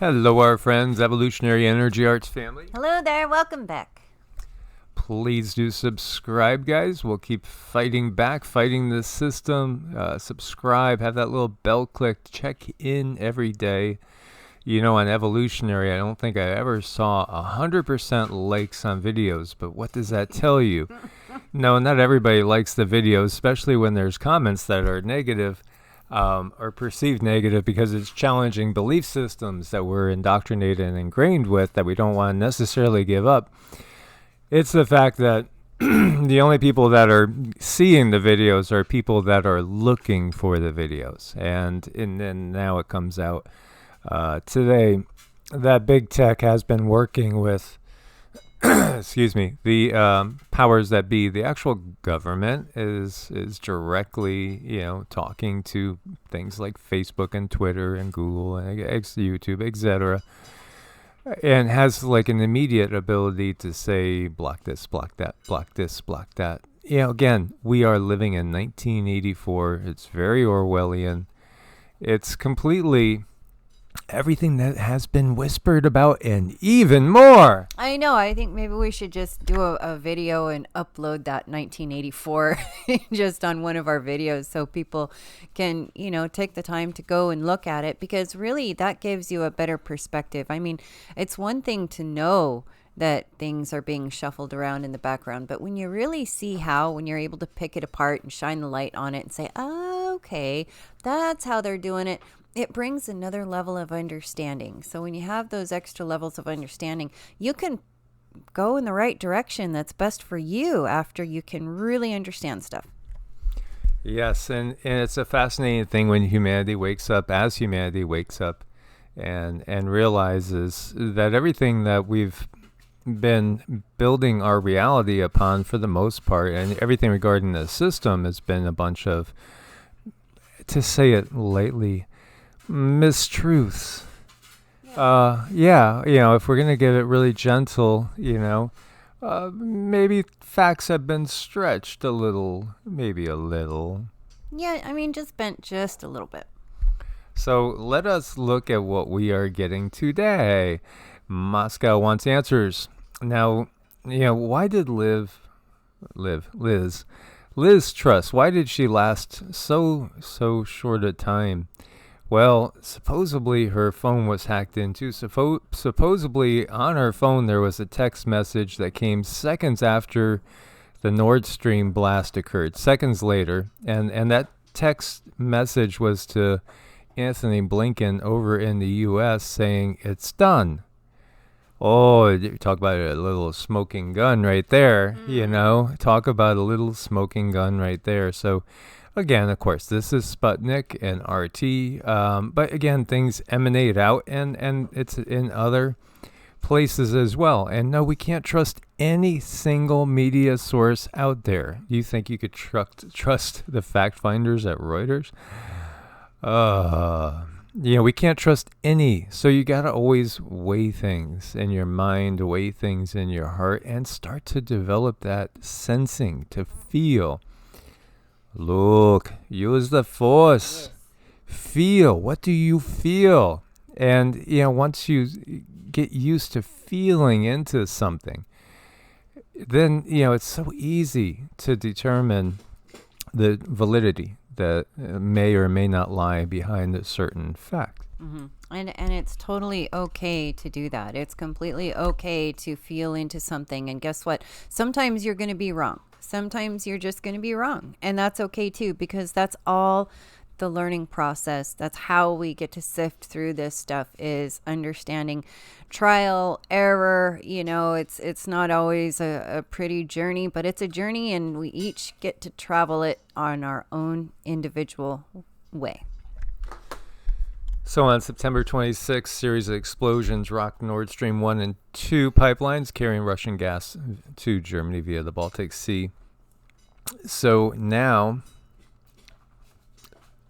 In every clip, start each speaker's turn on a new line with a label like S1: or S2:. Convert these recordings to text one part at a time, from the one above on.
S1: Hello, our friends, Evolutionary Energy Arts family.
S2: Hello there, welcome back.
S1: Please do subscribe, guys. We'll keep fighting back, fighting the system. Subscribe, have that little bell clicked, check in every day. You know, on Evolutionary, I don't think I ever saw 100% likes on videos, but what does that tell you? No, not everybody likes the videos, especially when there's comments that are negative. Or perceived negative because it's challenging belief systems that we're indoctrinated and ingrained with that we don't want to necessarily give up. It's the fact that the only people that are seeing the videos are people that are looking for the videos. And then now it comes out today that big tech has been working with excuse me, the powers that be. The actual government is directly, talking to things like Facebook and Twitter and Google and YouTube, etc., and has like an immediate ability to say block this, block that, block this, block that. Again, we are living in 1984. It's very Orwellian. It's completely everything that has been whispered about and even more.
S2: I know, I think maybe we should just do a video and upload that 1984 just on one of our videos so people can, take the time to go and look at it, because really that gives you a better perspective. I mean, it's one thing to know that things are being shuffled around in the background, but when you really see when you're able to pick it apart and shine the light on it and say, oh, okay, that's how they're doing it, it brings another level of understanding. So when you have those extra levels of understanding, you can go in the right direction that's best for you after you can really understand stuff.
S1: Yes, and it's a fascinating thing when humanity wakes up, and realizes that everything that we've been building our reality upon for the most part, and everything regarding the system has been a bunch of, to say it lightly, mistruths. If we're gonna get it really gentle, maybe facts have been stretched a little, maybe a little.
S2: Yeah, I mean, just bent just a little bit.
S1: So let us look at what we are getting today. Moscow wants answers. Now, why did Liz Truss, why did she last so short a time? Well, supposedly her phone was hacked into. Supposedly on her phone there was a text message that came seconds after the Nordstream blast occurred, seconds later. And that text message was to Anthony Blinken over in the U.S. saying, it's done. Oh, you talk about a little smoking gun right there, Talk about a little smoking gun right there. So, again, of course, this is Sputnik and RT, but again, things emanate out, and it's in other places as well. And no, we can't trust any single media source out there. You think you could trust the fact finders at Reuters? We can't trust any. So you got to always weigh things in your mind, weigh things in your heart, and start to develop that sensing to feel. Look, use the force. Yes. Feel. What do you feel? And, once you get used to feeling into something, then, it's so easy to determine the validity that may or may not lie behind a certain fact.
S2: Mm-hmm. And it's totally okay to do that. It's completely okay to feel into something. And guess what? Sometimes you're going to be wrong. Sometimes you're just going to be wrong. And that's okay too, because that's all the learning process. That's how we get to sift through this stuff, is understanding trial, error. It's not always a pretty journey, but it's a journey, and we each get to travel it on our own individual way.
S1: So on September 26th, series of explosions rocked Nordstream 1 and 2 pipelines carrying Russian gas to Germany via the Baltic Sea. So now,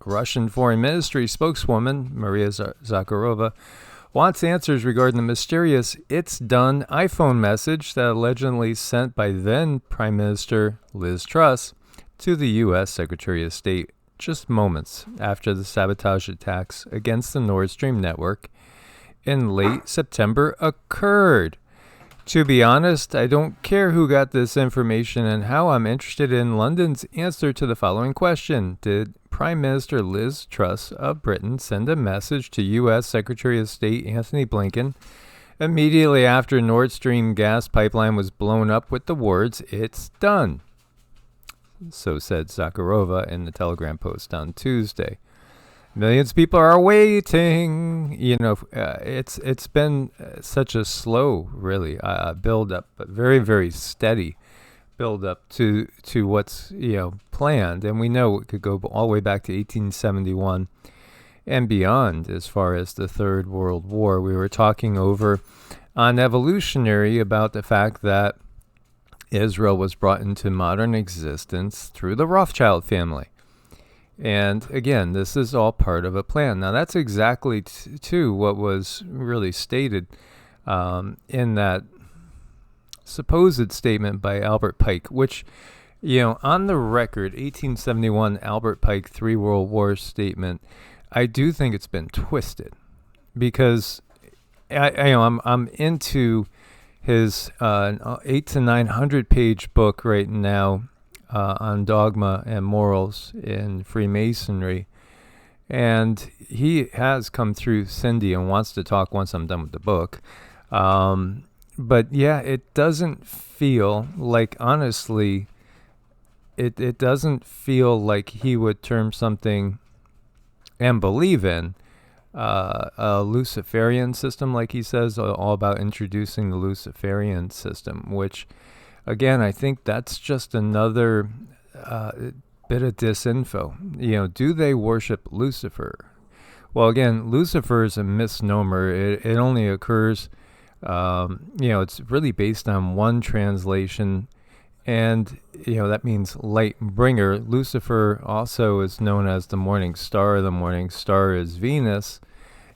S1: Russian Foreign Ministry spokeswoman Maria Zakharova wants answers regarding the mysterious "It's Done" iPhone message that allegedly sent by then Prime Minister Liz Truss to the U.S. Secretary of State just moments after the sabotage attacks against the Nord Stream network in late September occurred. To be honest, I don't care who got this information and how. I'm interested in London's answer to the following question. Did Prime Minister Liz Truss of Britain send a message to U.S. Secretary of State Anthony Blinken immediately after Nordstream gas pipeline was blown up with the words, "It's done"? So said Zakharova in the Telegram post on Tuesday. Millions of people are waiting. It's been such a slow, really, build up, but very, very steady build up to what's planned, and we know it could go all the way back to 1871 and beyond. As far as the Third World War, we were talking over on Evolutionary about the fact that Israel was brought into modern existence through the Rothschild family. And again, this is all part of a plan. Now, that's exactly too what was really stated in that supposed statement by Albert Pike, which, on the record, 1871 Albert Pike 3 World War statement, I do think it's been twisted, because I'm into his 800 to 900 page book right now on dogma and morals in Freemasonry. And he has come through Cindy and wants to talk once I'm done with the book. But yeah, it doesn't feel like, honestly, it doesn't feel like he would term something and believe in a Luciferian system, like he says, all about introducing the Luciferian system, which, again, I think that's just another bit of disinfo. Do they worship Lucifer? Well, again, Lucifer is a misnomer. It only occurs, it's really based on one translation, and, that means light bringer. Lucifer also is known as the morning star. The morning star is Venus.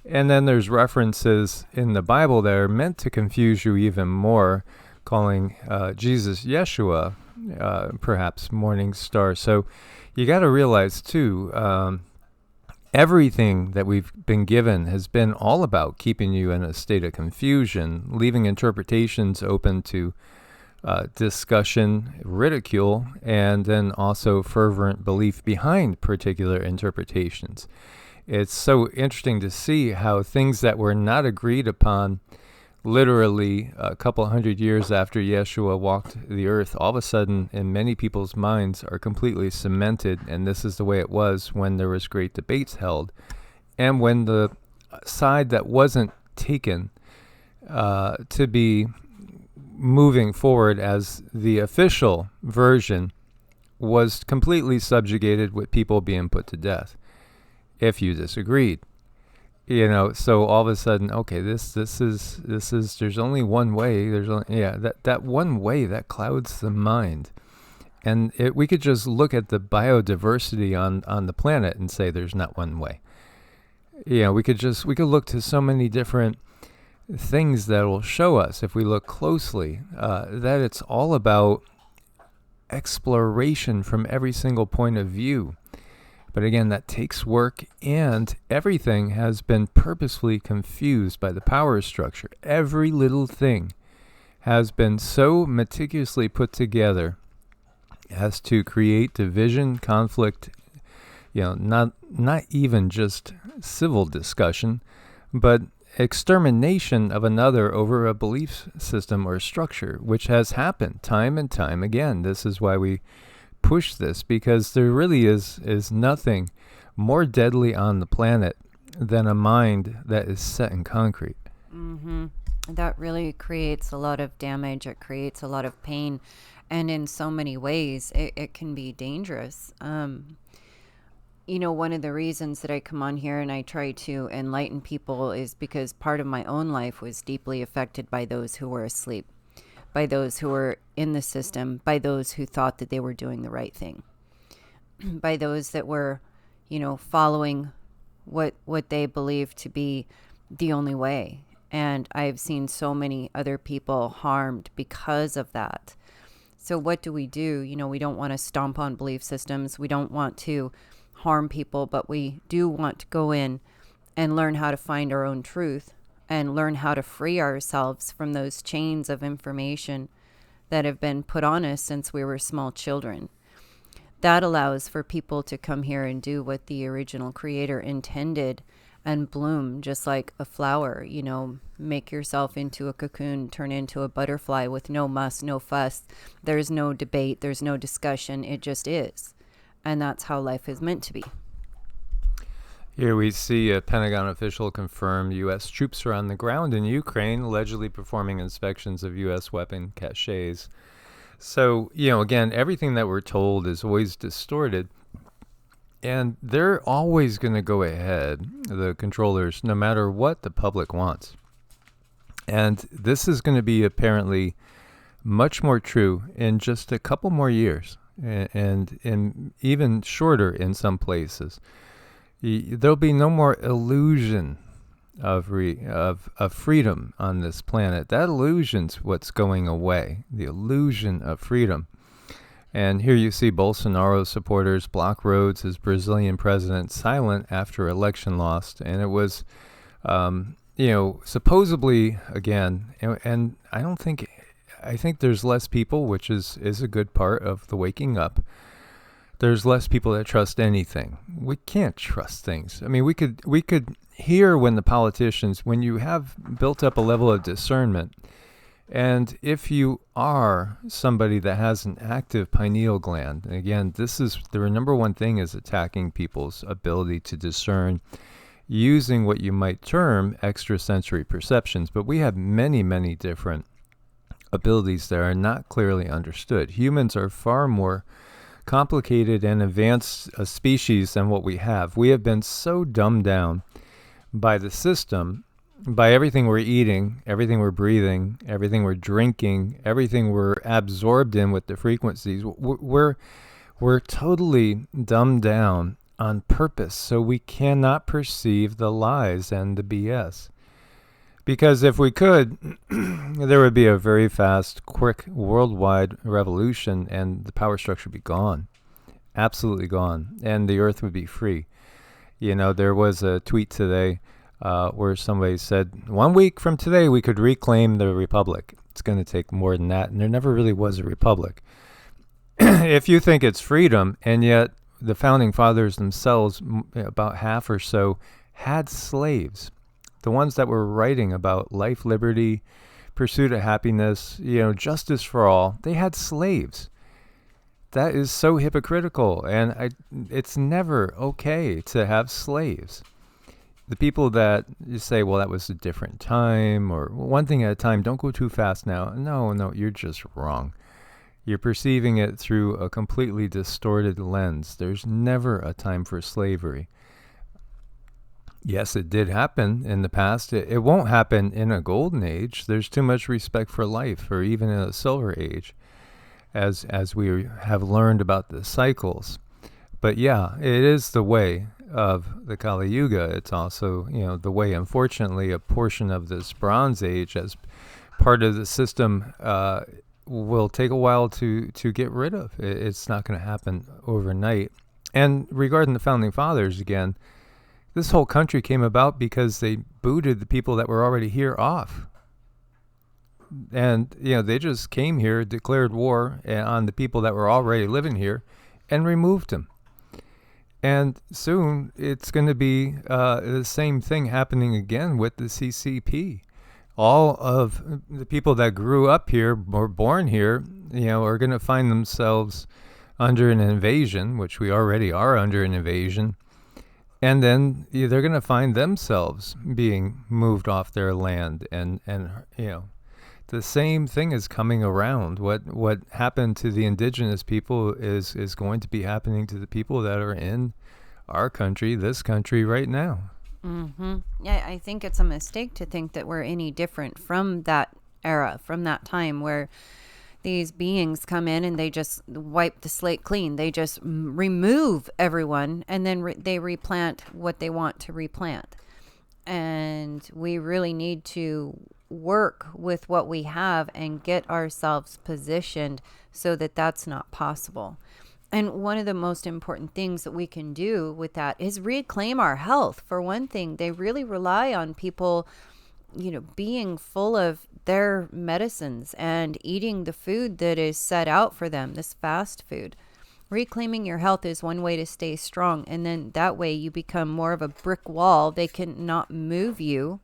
S1: And then there's references in the Bible that are meant to confuse you even more, calling Jesus Yeshua, perhaps morning star. So you got to realize, too, everything that we've been given has been all about keeping you in a state of confusion, leaving interpretations open to discussion, ridicule, and then also fervent belief behind particular interpretations. It's so interesting to see how things that were not agreed upon literally a couple hundred years after Yeshua walked the earth, all of a sudden in many people's minds are completely cemented. And this is the way it was when there was great debates held, and when the side that wasn't taken to be moving forward as the official version was completely subjugated, with people being put to death if you disagreed. So all of a sudden, okay, this is there's only one way. There's only, that one way that clouds the mind. And we could just look at the biodiversity on the planet and say there's not one way. We could look to so many different things that will show us, if we look closely, that it's all about exploration from every single point of view. But again, that takes work, and everything has been purposefully confused by the power structure. Every little thing has been so meticulously put together as to create division, conflict, not even just civil discussion, but extermination of another over a belief system or structure, which has happened time and time again. This is why we push this, because there really is nothing more deadly on the planet than a mind that is set in concrete.
S2: Mm-hmm. That really creates a lot of damage. It creates a lot of pain, and in so many ways it can be dangerous. One of the reasons that I come on here and I try to enlighten people is because part of my own life was deeply affected by those who were asleep, by those who were in the system, by those who thought that they were doing the right thing, by those that were, following what they believed to be the only way. And I've seen so many other people harmed because of that. So what do? We don't want to stomp on belief systems. We don't want to harm people, but we do want to go in and learn how to find our own truth and learn how to free ourselves from those chains of information that have been put on us since we were small children. That allows for people to come here and do what the original creator intended and bloom just like a flower, you know, make yourself into a cocoon, turn into a butterfly with no muss, no fuss. There's no debate, there's no discussion. It just is. And that's how life is meant to be.
S1: Here we see a Pentagon official confirm U.S. troops are on the ground in Ukraine, allegedly performing inspections of U.S. weapon caches. So, you know, again, everything that we're told is always distorted. And they're always going to go ahead, the controllers, no matter what the public wants. And this is going to be apparently much more true in just a couple more years, and even shorter in some places. There'll be no more illusion of freedom on this planet. That illusion's what's going away, the illusion of freedom. And here you see Bolsonaro supporters block roads as Brazilian president silent after election lost. And it was, supposedly, again, and I think there's less people, which is a good part of the waking up. There's less people that trust anything. We can't trust things. I mean, we could hear when the politicians, when you have built up a level of discernment, and if you are somebody that has an active pineal gland, and again, this is the number one thing is attacking people's ability to discern using what you might term extrasensory perceptions. But we have many, many different abilities that are not clearly understood. Humans are far more complicated and advanced a species than what we have. We have been so dumbed down by the system, by everything we're eating, everything we're breathing, everything we're drinking, everything we're absorbed in with the frequencies. We're totally dumbed down on purpose, so we cannot perceive the lies and the BS. Because if we could, there would be a very fast, quick, worldwide revolution, and the power structure would be gone. Absolutely gone. And the earth would be free. You know, there was a tweet today where somebody said, 1 week from today, we could reclaim the republic. It's going to take more than that. And there never really was a republic. If you think it's freedom, and yet the founding fathers themselves, about half or so, had slaves. The ones that were writing about life, liberty, pursuit of happiness, justice for all, they had slaves. That is so hypocritical, and it's never okay to have slaves. The people that you say, well, that was a different time, or one thing at a time, don't go too fast now. No, you're just wrong. You're perceiving it through a completely distorted lens. There's never a time for slavery. Yes, it did happen in the past. It won't happen in a golden age. There's too much respect for life, or even in a silver age, as we have learned about the cycles. But yeah, it is the way of the Kali Yuga. It's also, the way, unfortunately, a portion of this Bronze Age as part of the system will take a while to get rid of. It's not going to happen overnight. And regarding the Founding Fathers, again, this whole country came about because they booted the people that were already here off. And, they just came here, declared war on the people that were already living here, and removed them. And soon it's going to be the same thing happening again with the CCP. All of the people that grew up here, or born here, are going to find themselves under an invasion, which we already are under an invasion. And then they're going to find themselves being moved off their land. And the same thing is coming around. What happened to the indigenous people is going to be happening to the people that are in our country, this country right now.
S2: Mm-hmm. Yeah, I think it's a mistake to think that we're any different from that era, from that time where these beings come in and they just wipe the slate clean. They just remove everyone, and then they replant what they want to replant. And we really need to work with what we have and get ourselves positioned so that that's not possible. And one of the most important things that we can do with that is reclaim our health. For one thing, they really rely on people being full of their medicines and eating the food that is set out for them, this fast food. Reclaiming your health is one way to stay strong. And then that way you become more of a brick wall. They can not move you.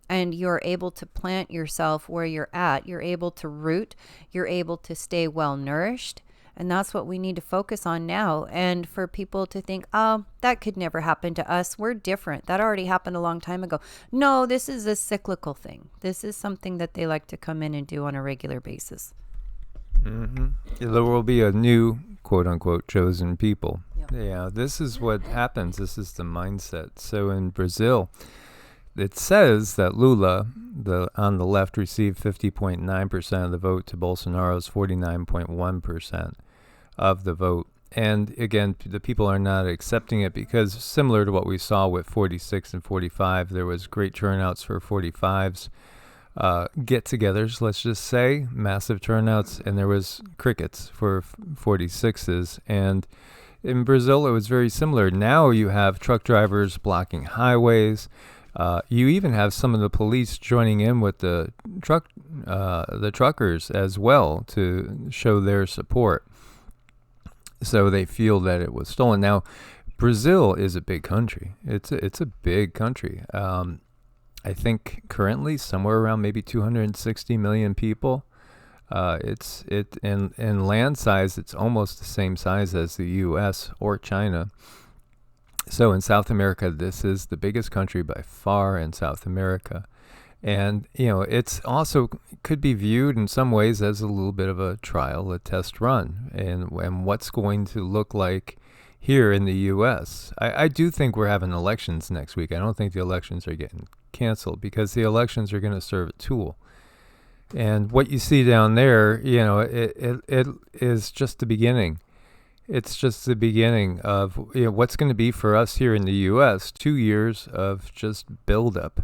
S2: And you're able to plant yourself where you're at. You're able to root. You're able to stay well nourished. And that's what we need to focus on now. And for people to think, oh, that could never happen to us. We're different. That already happened a long time ago. No, this is a cyclical thing. This is something that they like to come in and do on a regular basis.
S1: Mm-hmm. There will be a new, quote unquote, chosen people.
S2: Yep.
S1: Yeah, this is what happens. This is the mindset. So in Brazil, it says that Lula, on the left, received 50.9% of the vote to Bolsonaro's 49.1% of the vote. And again, the people are not accepting it because similar to what we saw with 46 and 45, there was great turnouts for 45s. Get-togethers, let's just say, massive turnouts, and there was crickets for 46s. And in Brazil, it was very similar. Now you have truck drivers blocking highways. You even have some of the police joining in with the truckers as well to show their support. So they feel that it was stolen. Now, Brazil is a big country. It's a big country. I think currently somewhere around maybe 260 million people. In land size, it's almost the same size as the U.S. or China. So in South America, this is the biggest country by far in South America. And, it's also could be viewed in some ways as a little bit of a trial, a test run, and what's going to look like here in the U.S. I do think we're having elections next week. I don't think the elections are getting canceled because the elections are going to serve a tool. And what you see down there, it is just the beginning. It's just the beginning of what's going to be for us here in the U.S. 2 years of just buildup,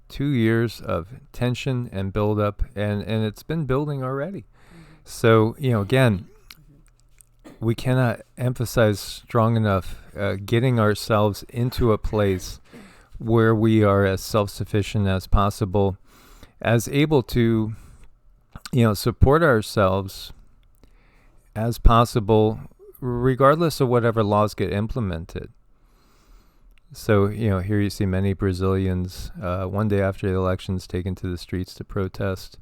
S1: 2 years of tension and buildup, and it's been building already. So, again, we cannot emphasize strong enough getting ourselves into a place where we are as self-sufficient as possible, as able to, support ourselves as possible, regardless of whatever laws get implemented. So, here you see many Brazilians, one day after the elections, taken to the streets to protest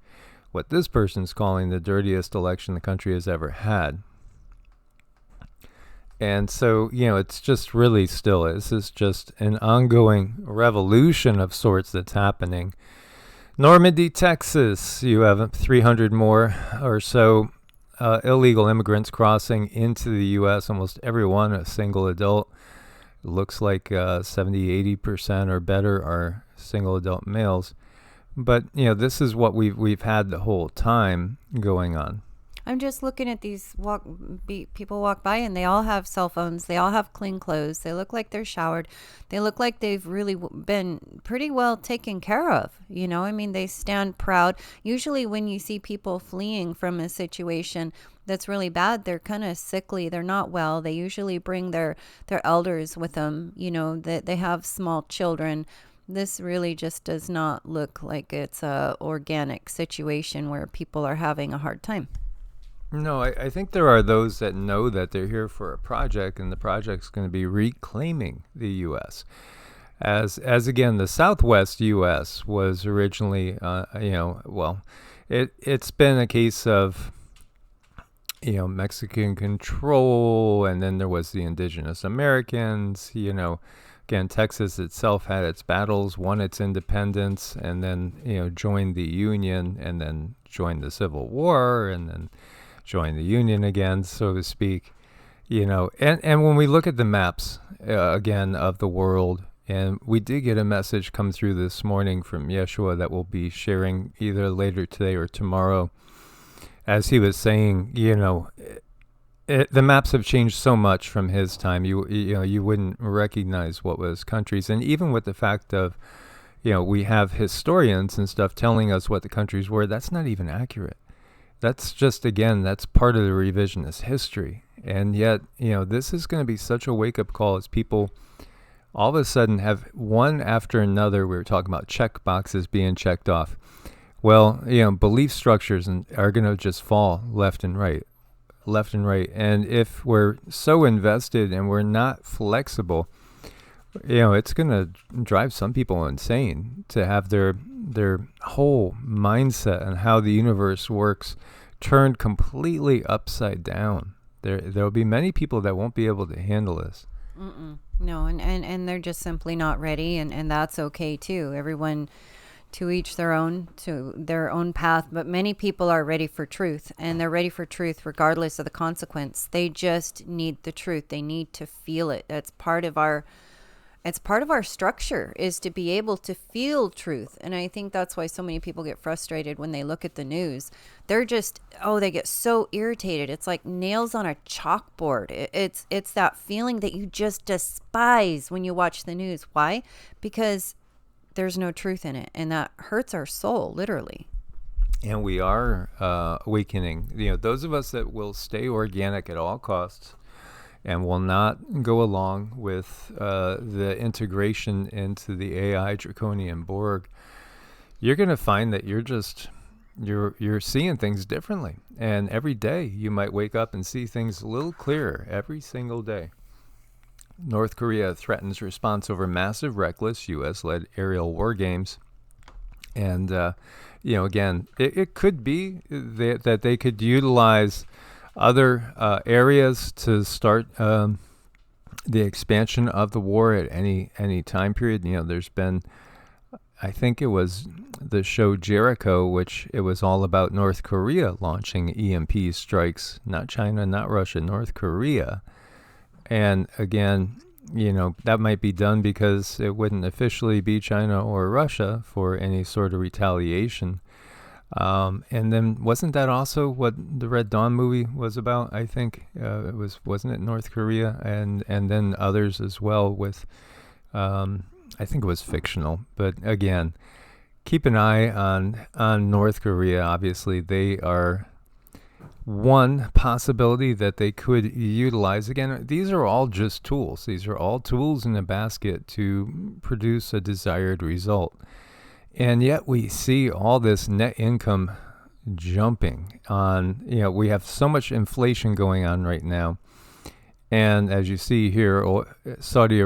S1: what this person's calling the dirtiest election the country has ever had. And so, it's just really still, this is just an ongoing revolution of sorts that's happening. Normandy, Texas, you have 300 more or so illegal immigrants crossing into the U.S., almost everyone a single adult. It looks like 70-80% or better are single adult males. But, this is what we've had the whole time going on.
S2: I'm just looking at these people walk by, and they all have cell phones. They all have clean clothes. They look like they're showered. They look like they've really been pretty well taken care of. They stand proud. Usually when you see people fleeing from a situation that's really bad, they're kind of sickly. They're not well. They usually bring their elders with them, that they have small children. This really just does not look like it's a organic situation where people are having a hard time.
S1: No, I think there are those that know that they're here for a project, and the project's going to be reclaiming the U.S. As again, the Southwest U.S. was originally, it's been a case of, Mexican control, and then there was the indigenous Americans, Again, Texas itself had its battles, won its independence, and then, joined the Union, and then joined the Civil War, and then join the Union again, so to speak, and when we look at the maps, again, of the world, and we did get a message come through this morning from Yeshua that we'll be sharing either later today or tomorrow, as he was saying, the maps have changed so much from his time, you wouldn't recognize what was countries, and even with the fact of, we have historians and stuff telling us what the countries were, that's not even accurate. That's just, again, that's part of the revisionist history. And yet, this is going to be such a wake-up call as people all of a sudden have one after another. We were talking about check boxes being checked off. Well, belief structures are going to just fall left and right. And if we're so invested and we're not flexible, it's going to drive some people insane to have their whole mindset and how the universe works turned completely upside down. There'll be many people that won't be able to handle this.
S2: No, and they're just simply not ready, and that's okay too. Everyone to each their own path, but many people are ready for truth, and they're ready for truth regardless of the consequence. They just need the truth. They need to feel it. It's part of our structure, is to be able to feel truth. And I think that's why so many people get frustrated when they look at the news. They're just, they get so irritated. It's like nails on a chalkboard. It's that feeling that you just despise when you watch the news. Why? Because there's no truth in it, and that hurts our soul, literally.
S1: And we are awakening. Those of us that will stay organic at all costs and will not go along with the integration into the AI Draconian Borg, you're going to find that you're seeing things differently. And every day you might wake up and see things a little clearer every single day. North Korea threatens response over massive, reckless U.S.-led aerial war games. And, again, it could be that they could utilize other areas to start the expansion of the war at any time period. There's been, I think it was the show Jericho, which it was all about North Korea launching EMP strikes, not China, not Russia, North Korea. And again, that might be done because it wouldn't officially be China or Russia for any sort of retaliation. And then wasn't that also what the Red Dawn movie was about? I think wasn't it North Korea and then others as well with, I think it was fictional. But again, keep an eye on North Korea. Obviously, they are one possibility that they could utilize. Again, these are all just tools. These are all tools in a basket to produce a desired result. And yet we see all this net income jumping on, we have so much inflation going on right now. And as you see here, Saudi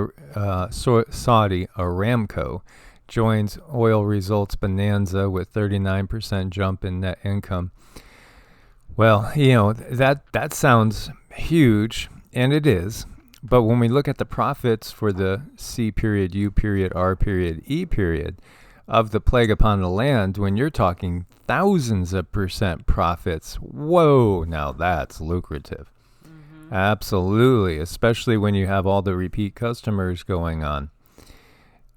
S1: Aramco joins oil results bonanza with 39% jump in net income. Well, that sounds huge, and it is. But when we look at the profits for the C period, U period, R period, E period of the plague upon the land, when you're talking thousands of % profits, whoa, now that's lucrative. Mm-hmm. Absolutely, especially when you have all the repeat customers going on.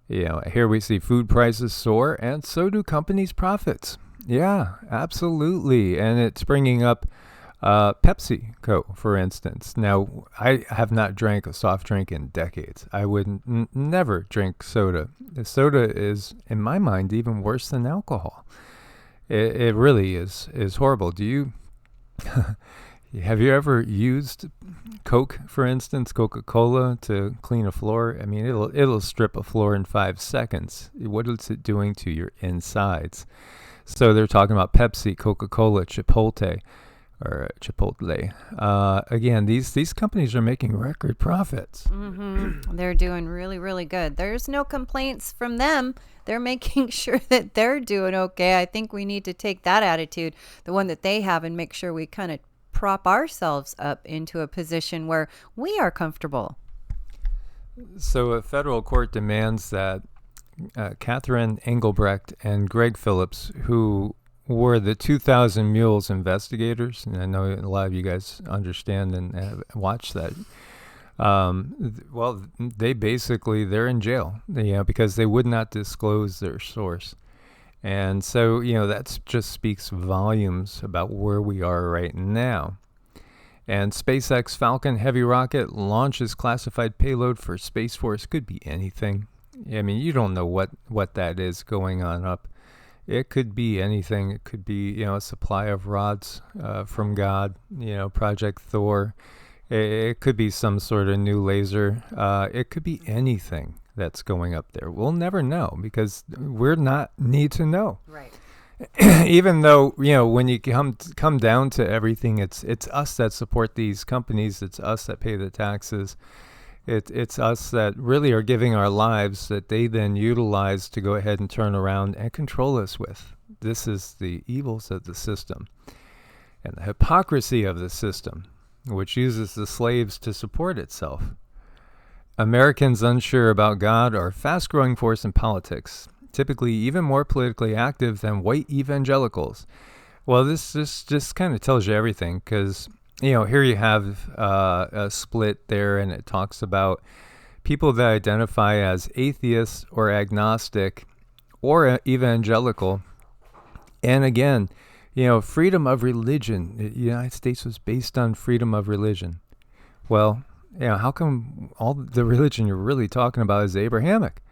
S1: Here we see food prices soar, and so do companies' profits. Yeah, absolutely. And it's bringing up PepsiCo, for instance. Now, I have not drank a soft drink in decades. I would never drink soda. Soda is, in my mind, even worse than alcohol. It really is horrible. Do you have you ever used Coke, for instance, Coca-Cola, to clean a floor? I mean, it'll strip a floor in 5 seconds. What is it doing to your insides? So they're talking about Pepsi, Coca-Cola, Chipotle. Again, these companies are making record profits.
S2: Mm-hmm. They're doing really, really good. There's no complaints from them. They're making sure that they're doing okay. I think we need to take that attitude, the one that they have, and make sure we kind of prop ourselves up into a position where we are comfortable.
S1: So a federal court demands that Catherine Engelbrecht and Greg Phillips, who were the 2000 Mules investigators, and I know a lot of you guys understand and have watched that. Well, they're in jail, because they would not disclose their source. And so, that just speaks volumes about where we are right now. And SpaceX Falcon Heavy rocket launches classified payload for Space Force. Could be anything. I mean, you don't know what that is going on up. It could be anything. It could be, a supply of rods from God, Project Thor. It could be some sort of new laser. It could be anything. that's going up there? We'll never know because we're not need to know.
S2: Right.
S1: Even though, when you come down to everything, it's us that support these companies. It's us that pay the taxes. It's us that really are giving our lives that they then utilize to go ahead and turn around and control us with. This is the evils of the system and the hypocrisy of the system, which uses the slaves to support itself. Americans unsure about God are a fast-growing force in politics, typically even more politically active than white evangelicals. Well, this just kind of tells you everything, because here you have a split there, and it talks about people that identify as atheist or agnostic or evangelical. And again, freedom of religion. The United States was based on freedom of religion. Well, how come all the religion you're really talking about is Abrahamic?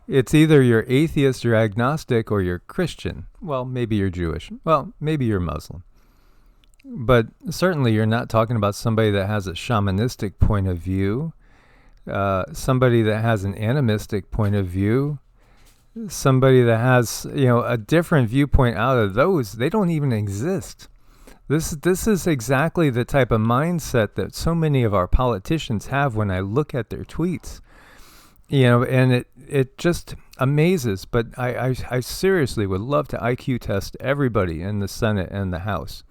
S1: It's either you're atheist, you're agnostic, or you're Christian. Well, maybe you're Jewish. Well, maybe you're Muslim. But certainly you're not talking about somebody that has a shamanistic point of view, somebody that has an animistic point of view, somebody that has, a different viewpoint out of those. They don't even exist. This is exactly the type of mindset that so many of our politicians have when I look at their tweets. And it just amazes. But I seriously would love to IQ test everybody in the Senate and the House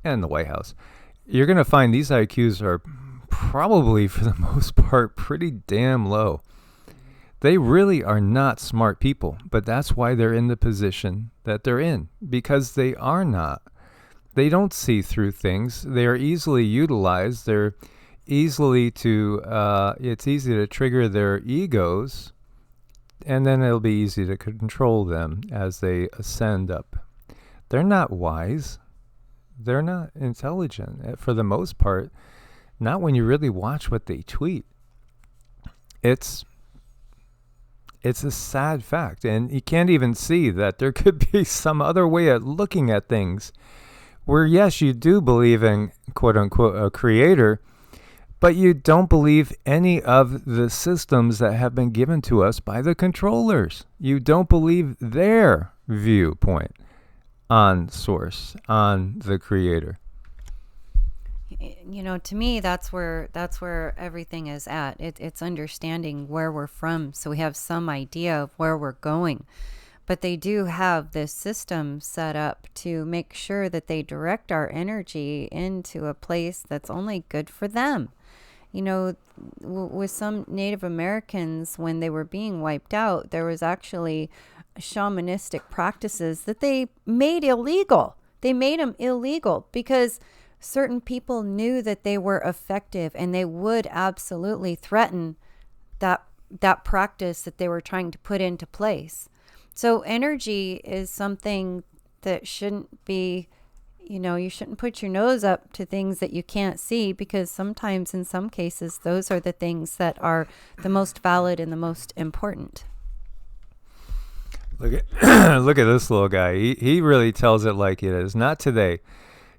S1: and the White House. You're going to find these IQs are probably, for the most part, pretty damn low. They really are not smart people, but that's why they're in the position that they're in, because they are not. They don't see through things. They are easily utilized. They're easily it's easy to trigger their egos, and then it'll be easy to control them as they ascend up. They're not wise. They're not intelligent for the most part. Not when you really watch what they tweet. It's a sad fact, and you can't even see that there could be some other way of looking at things where, yes, you do believe in, quote-unquote, a creator, but you don't believe any of the systems that have been given to us by the controllers. You don't believe their viewpoint on source, on the creator.
S2: To me, that's where everything is at. It's understanding where we're from, so we have some idea of where we're going. But they do have this system set up to make sure that they direct our energy into a place that's only good for them. With some Native Americans, when they were being wiped out, there was actually shamanistic practices that they made illegal. They made them illegal because certain people knew that they were effective, and they would absolutely threaten that practice that they were trying to put into place. So energy is something that shouldn't be, you shouldn't put your nose up to things that you can't see, because sometimes, in some cases, those are the things that are the most valid and the most important.
S1: Look at this little guy. He really tells it like it is. Not today.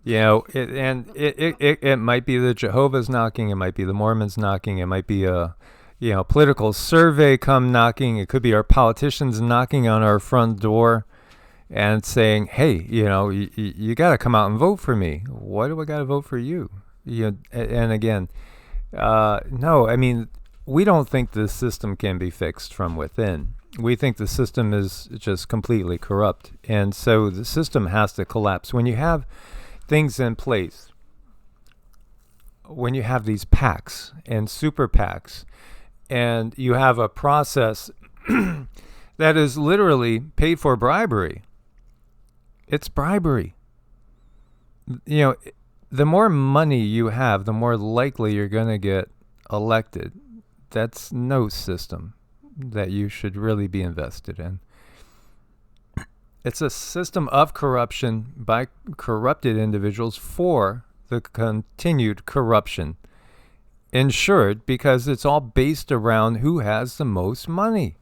S1: It might be the Jehovah's knocking. It might be the Mormons knocking. It might be a political survey come knocking. It could be our politicians knocking on our front door and saying, hey, you got to come out and vote for me. Why do I got to vote for you? And again, no, I mean, we don't think the system can be fixed from within. We think the system is just completely corrupt. And so the system has to collapse. When you have things in place, when you have these PACs and super PACs, and you have a process that is literally paid for bribery. It's bribery. The more money you have, the more likely you're going to get elected. That's no system that you should really be invested in. It's a system of corruption by corrupted individuals for the continued corruption ensured, because it's all based around who has the most money.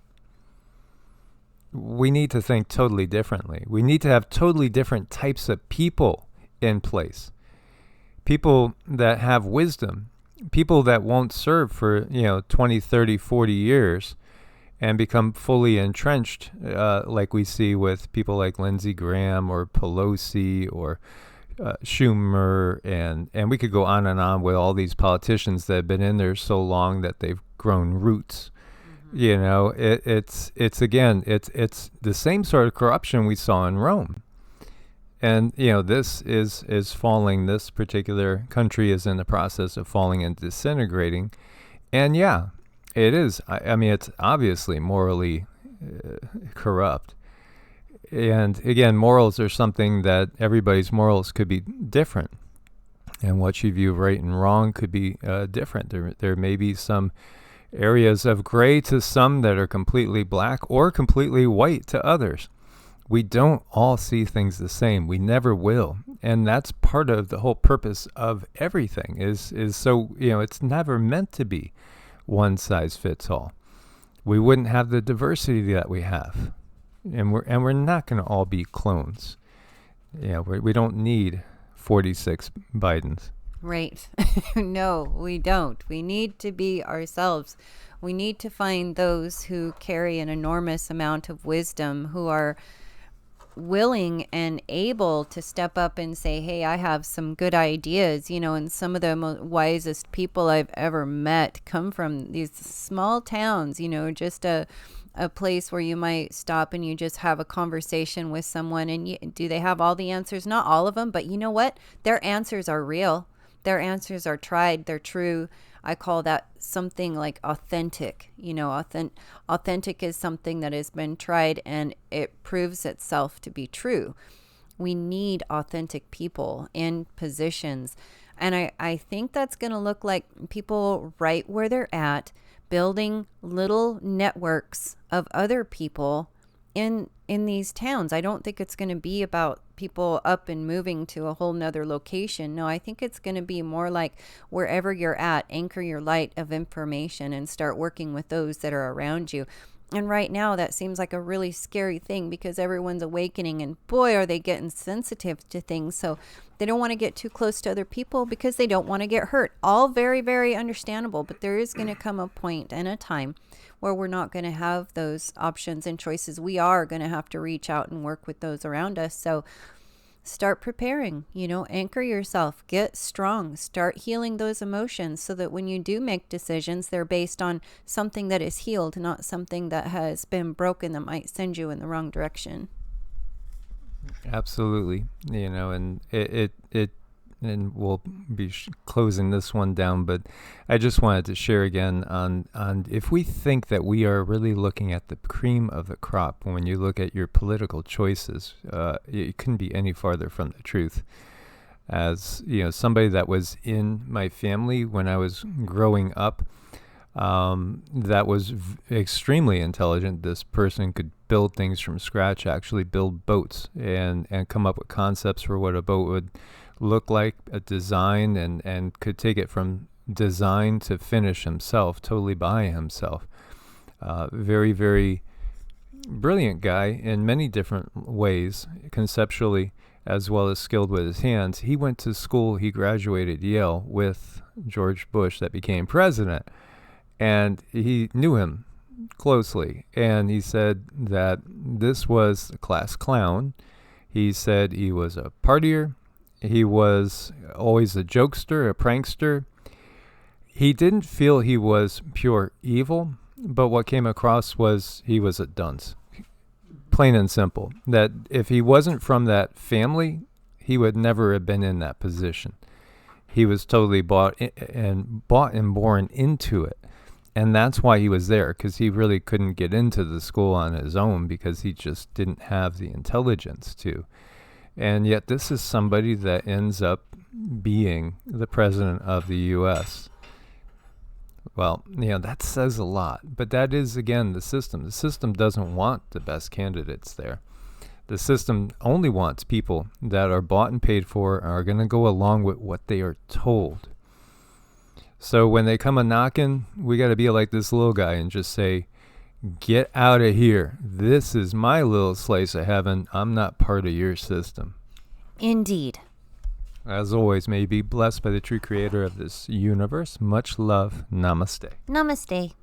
S1: We need to think totally differently. We need to have totally different types of people in place. People that have wisdom. People that won't serve for 20, 30, 40 years and become fully entrenched, like we see with people like Lindsey Graham or Pelosi or Schumer, and we could go on with all these politicians that have been in there so long that they've grown roots. You know, it's the same sort of corruption we saw in Rome. And, you know, this is falling. This particular country is in the process of falling and disintegrating. And yeah, it is. I mean, it's obviously morally corrupt. And again, morals are something that everybody's morals could be different. And what you view right and wrong could be different. There may be some areas of gray to some that are completely black or completely white to others. We don't all see things the same. We never will. And that's part of the whole purpose of everything is so, you know, it's never meant to be one size fits all. We wouldn't have the diversity that we have. And we're not going to all be clones. Yeah, we don't need 46 Bidens.
S2: Right. No, we don't. We need to be ourselves. We need to find those who carry an enormous amount of wisdom, who are willing and able to step up and say, hey, I have some good ideas, you know. And some of the wisest people I've ever met come from these small towns, you know, just a place where you might stop and you just have a conversation with someone. And do they have all the answers? Not all of them, but you know what? Their answers are real. Their answers are tried. They're true. I call that something like authentic. You know, authentic is something that has been tried and it proves itself to be true. We need authentic people in positions. And I think that's going to look like people right where they're at, building little networks of other people in these towns. I don't think it's going to be about people up and moving to a whole nother location. No, I think it's going to be more like wherever you're at, anchor your light of information and start working with those that are around you. And right now that seems like a really scary thing because everyone's awakening and boy, are they getting sensitive to things. So they don't want to get too close to other people because they don't want to get hurt. All very, very understandable. But there is going to come a point and a time where we're not going to have those options and choices. We are going to have to reach out and work with those around us. So start preparing, you know, anchor yourself, get strong, start healing those emotions so that when you do make decisions, they're based on something that is healed, not something that has been broken that might send you in the wrong direction.
S1: Absolutely. You know, and and we'll be closing this one down, but I just wanted to share again on if we think that we are really looking at the cream of the crop, when you look at your political choices, it couldn't be any farther from the truth. As you know, somebody that was in my family when I was growing up, that was extremely intelligent. This person could build things from scratch, actually build boats and come up with concepts for what a boat would look like, a design, and could take it from design to finish himself, totally by himself. Very, very brilliant guy in many different ways, conceptually, as well as skilled with his hands. He went to school, he graduated Yale with George Bush that became president, and he knew him closely, and he said that this was a class clown. He said he was a partier. He was always a jokester, a prankster. He didn't feel he was pure evil, but what came across was he was a dunce. Plain and simple. That if he wasn't from that family, he would never have been in that position. He was totally bought and born into it. And that's why he was there, because he really couldn't get into the school on his own because he just didn't have the intelligence to. And yet this is somebody that ends up being the president of the U.S. Well, you know, that says a lot. But that is, again, the system. The system doesn't want the best candidates there. The system only wants people that are bought and paid for and are going to go along with what they are told. So when they come a-knocking, we got to be like this little guy and just say, get out of here. This is my little slice of heaven. I'm not part of your system.
S2: Indeed.
S1: As always, may you be blessed by the true creator of this universe. Much love. Namaste.
S2: Namaste.